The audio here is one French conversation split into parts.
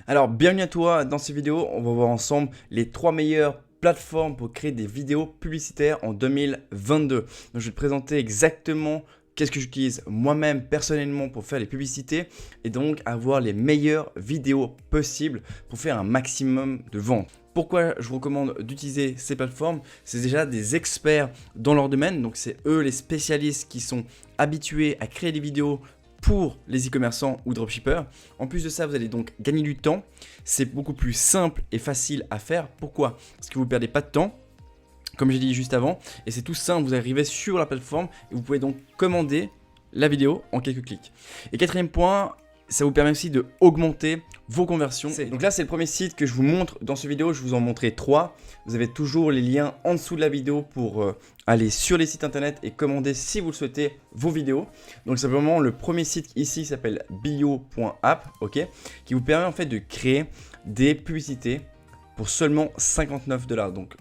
Alors, bienvenue à toi dans cette vidéo. On va voir ensemble les 3 meilleures plateformes pour créer des vidéos publicitaires en 2022. Donc, je vais te présenter exactement qu'est-ce que j'utilise moi-même personnellement pour faire les publicités et donc avoir les meilleures vidéos possibles pour faire un maximum de ventes. Pourquoi je vous recommande d'utiliser ces plateformes? C'est déjà des experts dans leur domaine, donc c'est eux les spécialistes qui sont habitués à créer des vidéos pour les e-commerçants ou dropshippers. En plus de ça, vous allez donc gagner du temps. C'est beaucoup plus simple et facile à faire. Pourquoi? Parce que vous ne perdez pas de temps, comme j'ai dit juste avant. Et c'est tout simple, vous arrivez sur la plateforme et vous pouvez donc commander la vidéo en quelques clics. Et quatrième point, ça vous permet aussi de augmenter vos conversions. Donc là, c'est le premier site que je vous montre dans cette vidéo. Je vous en montrer 3. Vous avez toujours les liens en dessous de la vidéo pour aller sur les sites internet et commander si vous le souhaitez vos vidéos. Donc simplement, le premier site ici s'appelle bio.app, ok, qui vous permet en fait de créer des publicités pour seulement 59 $. Donc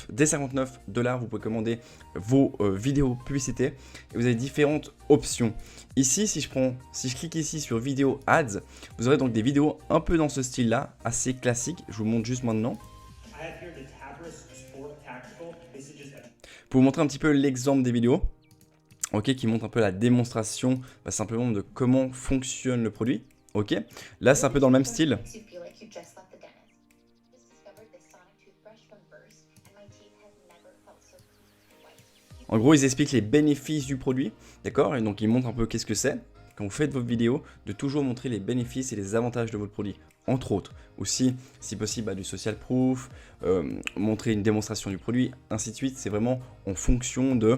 dès 59 $, vous pouvez commander vos vidéos publicités et vous avez différentes options. Ici, si je clique ici sur vidéo ads, vous aurez donc des vidéos un peu dans ce style-là, assez classique. Je vous montre juste maintenant. Pour vous montrer un petit peu l'exemple des vidéos, ok, qui montre un peu la démonstration simplement de comment fonctionne le produit. Ok, là c'est un peu dans le même style. En gros, ils expliquent les bénéfices du produit, d'accord? Et donc, ils montrent un peu qu'est-ce que c'est. Quand vous faites vos vidéos, de toujours montrer les bénéfices et les avantages de votre produit, entre autres. Aussi, si possible, du social proof, montrer une démonstration du produit, ainsi de suite. C'est vraiment en fonction de...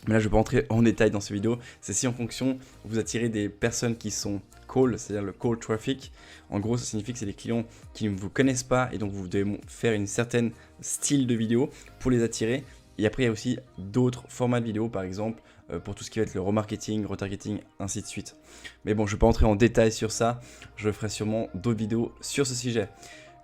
Mais là, je ne vais pas entrer en détail dans cette vidéo. C'est si en fonction, vous attirez des personnes qui sont call, c'est-à-dire le call traffic. En gros, ça signifie que c'est des clients qui ne vous connaissent pas et donc vous devez faire une certaine style de vidéo pour les attirer. Et après, il y a aussi d'autres formats de vidéos, par exemple, pour tout ce qui va être le remarketing, retargeting, ainsi de suite. Mais bon, je ne vais pas entrer en détail sur ça. Je ferai sûrement d'autres vidéos sur ce sujet.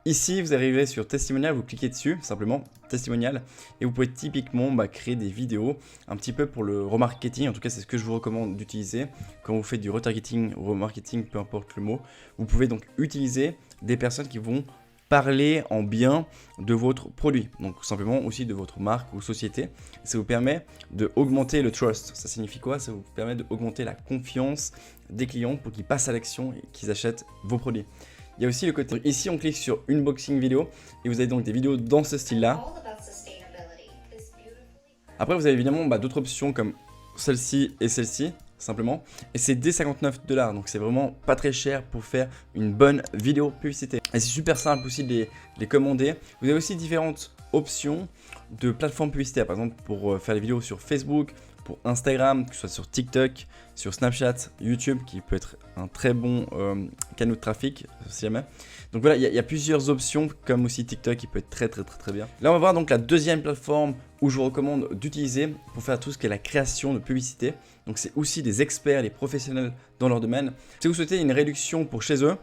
Ici, vous arrivez sur Testimonial, vous cliquez dessus, simplement, Testimonial, et vous pouvez typiquement créer des vidéos un petit peu pour le remarketing. En tout cas, c'est ce que je vous recommande d'utiliser. Quand vous faites du retargeting, remarketing, peu importe le mot, vous pouvez donc utiliser des personnes qui vont parler en bien de votre produit, donc simplement aussi de votre marque ou société. Ça vous permet d'augmenter le trust. Ça signifie quoi? Ça vous permet d'augmenter la confiance des clients pour qu'ils passent à l'action et qu'ils achètent vos produits. Il y a aussi le côté, ici on clique sur unboxing vidéo et vous avez donc des vidéos dans ce style là. Après vous avez évidemment d'autres options comme celle-ci et celle-ci, simplement, et c'est dès 59 $, donc c'est vraiment pas très cher pour faire une bonne vidéo publicité. Et c'est super simple aussi de les commander. Vous avez aussi différentes options de plateformes publicitaires, par exemple pour faire des vidéos sur Facebook, pour Instagram, que ce soit sur TikTok, sur Snapchat, YouTube, qui peut être un très bon canal de trafic, si jamais. Donc voilà, il y a plusieurs options, comme aussi TikTok, qui peut être très bien. Là, on va voir donc la deuxième plateforme où je vous recommande d'utiliser pour faire tout ce qui est la création de publicité. Donc c'est aussi des experts, des professionnels dans leur domaine. Si vous souhaitez une réduction pour chez eux,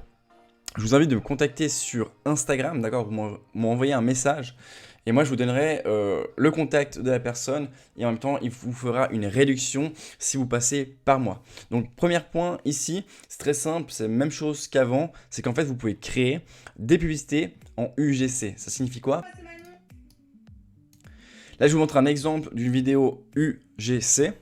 je vous invite de me contacter sur Instagram, d'accord? Vous m'envoyez un message et moi je vous donnerai le contact de la personne et en même temps il vous fera une réduction si vous passez par moi. Donc premier point ici, c'est très simple, c'est la même chose qu'avant, c'est qu'en fait vous pouvez créer des publicités en UGC. Ça signifie quoi? Là je vous montre un exemple d'une vidéo UGC.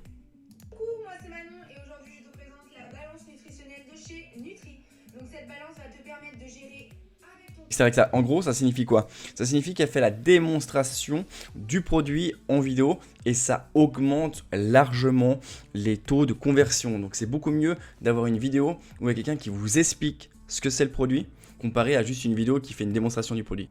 C'est avec ça. En gros, ça signifie quoi? Ça signifie qu'elle fait la démonstration du produit en vidéo et ça augmente largement les taux de conversion. Donc c'est beaucoup mieux d'avoir une vidéo où il y a quelqu'un qui vous explique ce que c'est le produit comparé à juste une vidéo qui fait une démonstration du produit.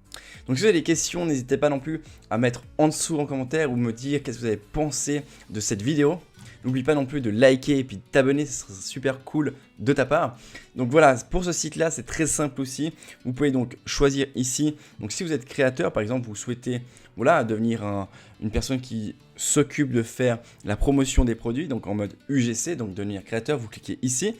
Donc si vous avez des questions, n'hésitez pas non plus à mettre en dessous en commentaire ou me dire qu'est-ce que vous avez pensé de cette vidéo. N'oublie pas non plus de liker et puis de t'abonner, ce serait super cool de ta part. Donc voilà, pour ce site-là, c'est très simple aussi. Vous pouvez donc choisir ici. Donc si vous êtes créateur, par exemple, vous souhaitez devenir une personne qui s'occupe de faire la promotion des produits, donc en mode UGC, donc devenir créateur, vous cliquez ici.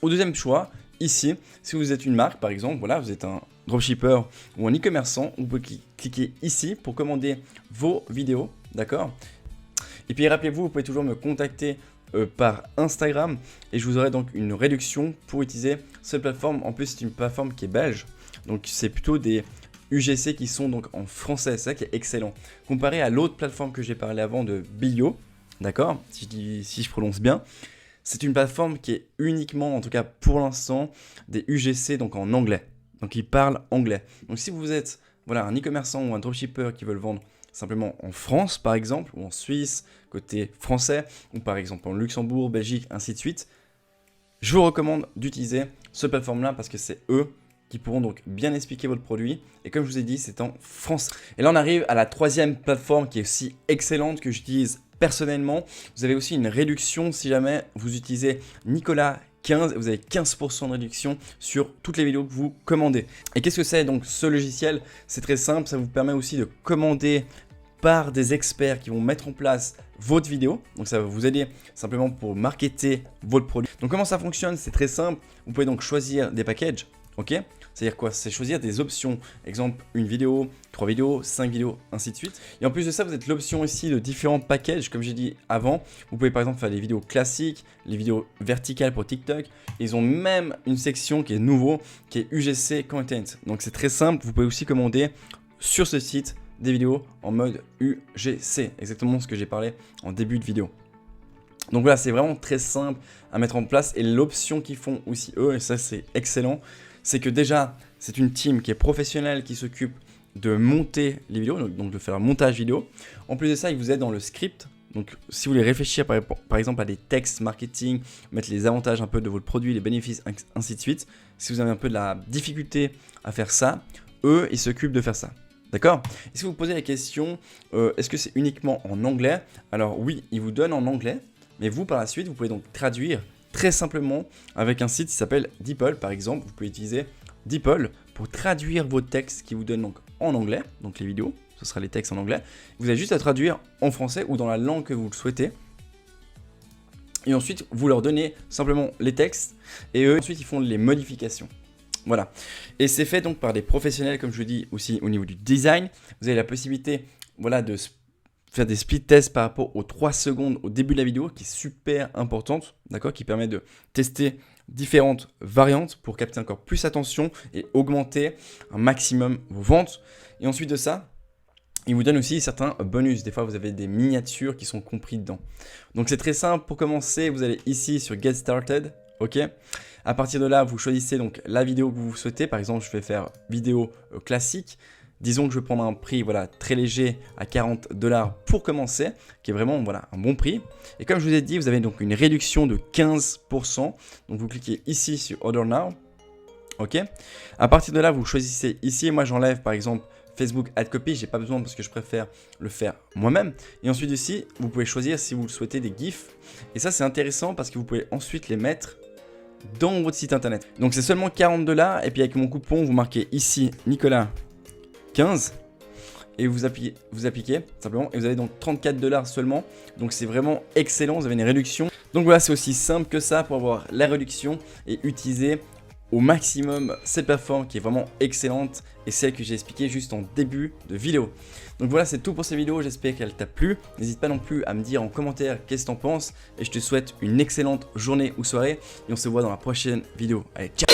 Au deuxième choix, ici, si vous êtes une marque, par exemple, vous êtes un dropshipper ou un e-commerçant, vous pouvez cliquer ici pour commander vos vidéos, d'accord ? Et puis rappelez-vous, vous pouvez toujours me contacter par Instagram et je vous aurai donc une réduction pour utiliser cette plateforme. En plus, c'est une plateforme qui est belge, donc c'est plutôt des UGC qui sont donc en français, c'est ça qui est excellent. Comparé à l'autre plateforme que j'ai parlé avant de Bio, d'accord, si je prononce bien, c'est une plateforme qui est uniquement, en tout cas pour l'instant, des UGC donc en anglais. Donc ils parlent anglais. Donc si vous êtes voilà, un e-commerçant ou un dropshipper qui veut le vendre simplement en France par exemple, ou en Suisse, côté français, ou par exemple en Luxembourg, Belgique, ainsi de suite, je vous recommande d'utiliser cette plateforme-là parce que c'est eux qui pourront donc bien expliquer votre produit. Et comme je vous ai dit, c'est en français. Et là, on arrive à la troisième plateforme qui est aussi excellente que j'utilise personnellement. Vous avez aussi une réduction si jamais vous utilisez Nicolas 15, vous avez 15% de réduction sur toutes les vidéos que vous commandez. Et qu'est-ce que c'est donc ce logiciel? C'est très simple, ça vous permet aussi de commander par des experts qui vont mettre en place votre vidéo. Donc ça va vous aider simplement pour marketer votre produit. Donc comment ça fonctionne? C'est très simple. Vous pouvez donc choisir des packages. Ok, c'est-à-dire quoi? C'est choisir des options, exemple une vidéo, 3 vidéos, 5 vidéos, ainsi de suite. Et en plus de ça, vous avez l'option ici de différents packages, comme j'ai dit avant. Vous pouvez par exemple faire des vidéos classiques, les vidéos verticales pour TikTok. Ils ont même une section qui est nouveau, qui est UGC Content. Donc c'est très simple, vous pouvez aussi commander sur ce site des vidéos en mode UGC, exactement ce que j'ai parlé en début de vidéo. Donc voilà, c'est vraiment très simple à mettre en place. Et l'option qu'ils font aussi eux, et ça c'est excellent, c'est que déjà, c'est une team qui est professionnelle, qui s'occupe de monter les vidéos, donc de faire un montage vidéo. En plus de ça, ils vous aident dans le script. Donc, si vous voulez réfléchir par exemple à des textes marketing, mettre les avantages un peu de votre produit, les bénéfices, ainsi de suite. Si vous avez un peu de la difficulté à faire ça, eux, ils s'occupent de faire ça. D'accord? Et si vous vous posez la question, est-ce que c'est uniquement en anglais? Alors oui, ils vous donnent en anglais, mais vous, par la suite, vous pouvez donc traduire très simplement avec un site qui s'appelle DeepL par exemple. Vous pouvez utiliser DeepL pour traduire vos textes qui vous donnent donc en anglais, donc les vidéos, ce sera les textes en anglais. Vous avez juste à traduire en français ou dans la langue que vous le souhaitez. Et ensuite, vous leur donnez simplement les textes et eux, ensuite, ils font les modifications. Voilà. Et c'est fait donc par des professionnels, comme je vous dis aussi au niveau du design. Vous avez la possibilité voilà, de faire des split tests par rapport aux 3 secondes au début de la vidéo qui est super importante, d'accord, qui permet de tester différentes variantes pour capter encore plus attention et augmenter un maximum vos ventes. Et ensuite de ça, il vous donne aussi certains bonus. Des fois, vous avez des miniatures qui sont compris dedans. Donc, c'est très simple. Pour commencer, vous allez ici sur Get Started. Ok. À partir de là, vous choisissez donc la vidéo que vous souhaitez. Par exemple, je vais faire vidéo classique. Disons que je vais prendre un prix voilà, très léger à 40 $ pour commencer, qui est vraiment voilà, un bon prix. Et comme je vous ai dit, vous avez donc une réduction de 15%. Donc vous cliquez ici sur Order Now. Ok. À partir de là, vous choisissez ici. Moi, j'enlève par exemple Facebook Ad Copy. Je n'ai pas besoin parce que je préfère le faire moi-même. Et ensuite ici, vous pouvez choisir si vous le souhaitez des GIFs. Et ça, c'est intéressant parce que vous pouvez ensuite les mettre dans votre site internet. Donc c'est seulement 40 $. Et puis avec mon coupon, vous marquez ici Nicolas 15 et vous appliquez simplement et vous avez donc 34 $ seulement. Donc c'est vraiment excellent, vous avez une réduction. Donc voilà, c'est aussi simple que ça pour avoir la réduction et utiliser au maximum cette plateforme qui est vraiment excellente et celle que j'ai expliquée juste en début de vidéo. Donc voilà, c'est tout pour cette vidéo, j'espère qu'elle t'a plu. N'hésite pas non plus à me dire en commentaire qu'est-ce que t'en penses et je te souhaite une excellente journée ou soirée et on se voit dans la prochaine vidéo. Allez, ciao!